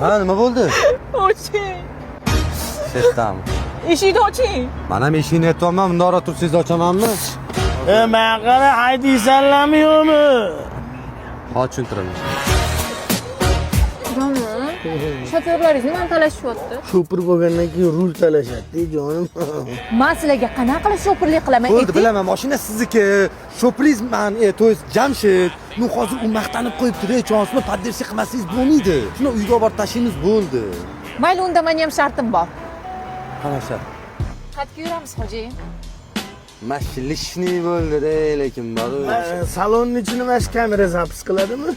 Ha, nima bo'ldi? Oching. Sesdam. Eshikni oching. Men ham eshikni aytyapman, bundoq tursangiz ochamanmi? Men qara haydaysanlarmi yo'qmi? Hozir tushuntiraman. Jonim, shofyorlaringiz nimani talashishyapti? Shopir bo'lgandan keyin rul talashadi, jonim. Men sizlarga qanaqa qilib shofirlik qilaman? Bo'ldi, bilaman, mashina sizniki. Shopiriz men, to есть Jamshid. Nu hozir u maqtanib qo'yibdi-da, chonsni poddersiya qilmasangiz bo'lmaydi. Shuni uyga olib tashlaymiz bo'ldi. Mayli, unda meni ham shartim bor. Qanaqa shart? Qayerga yuramiz, hoji? Mashilishni bo'ldi-da, lekin bor. Salonning ichini mana shu kamera zapis qiladimi?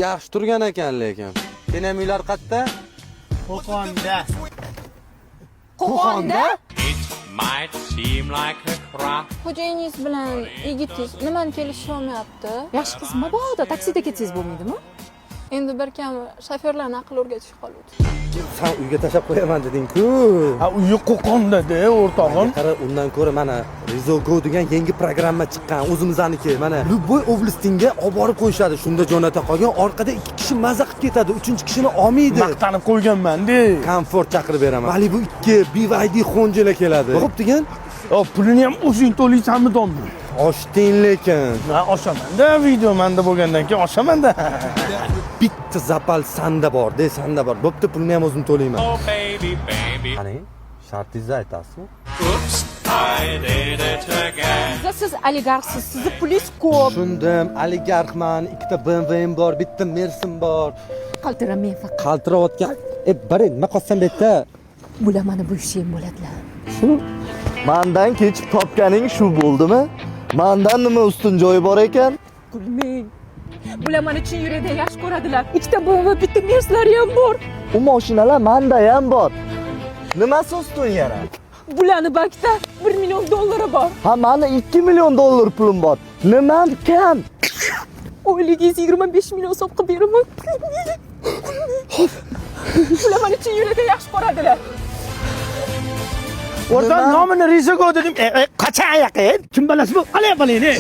Yaxshi turgan ekan lekin. Sen ham uylar qayerda? Qo'qonda. Qo'qonda? Might seem like a crap. Xo'jayiningiz bilan yigitingiz nimani kelisholmayapti? Yaxshi qiz mabodo taksida ketsangiz bo'lmaydimi? Endi bir kam shofyorlarni aql o'rgatish qoldi. Sen uyga tashab qo'yaman deding-ku. Ha, uyi Qo'qonda-da, o'rtog'im. Qara, undan ko'ra mana Rizogo degan yangi programma chiqqan, o'zimizniki. Mana Luboy Oblastga olib borib qo'yishadi. Shunda jo'nata qolgan, orqada 2 kishi maza qilib ketadi, 3-kishini olmaydi. Maqtanib qo'yganman-da. Komfort chaqirib beraman. Vali bu 2 BYD Honjalar keladi. Xo'p degan, Pulini ham o'zing to'laysanmi, domni? oshding lekin. Ha, oshaman-da, video menda bo'lgandan keyin oshaman-da. Bitta zapal sanda bor-da, sanda bor. Bo'pti, pulni ham o'zim to'layman. Oh baby, baby. Qani, shartingizni aytasizmi? Oops, I did it again. Siz oligarxsiz, sizni pulingiz ko'p. Tushundim, oligarxman, 2ta BMW'm bor, bitta Mercedes bor. Qaltiraman faqat. Qaltirayotgan. Baring, nima qolsam bu yerda? Bular mana bu ishim bo'ladilar. Mandan kechib topganing shu bo'ldimi? Mandan nima ustun joyi bor ekan? Kulmang. Bular meni chin yurakdan yaxshi ko'radilar. Ikkita BMW, bitta Mercedes ham bor. U mashinalar manda ham bor. Nimasi ustun yana? Bularni bankda $1 million bor. Ha, meni $2 million pulim bor. Nimam kam? Oyligingiz 25 million so'm qilib beraman. Bular meni chin yurakdan yaxshi ko'radilar. O'rtoq nomini Rizogo dedim. Qachon yaqin? Kim bilasiz bu? Qalay qilaylik?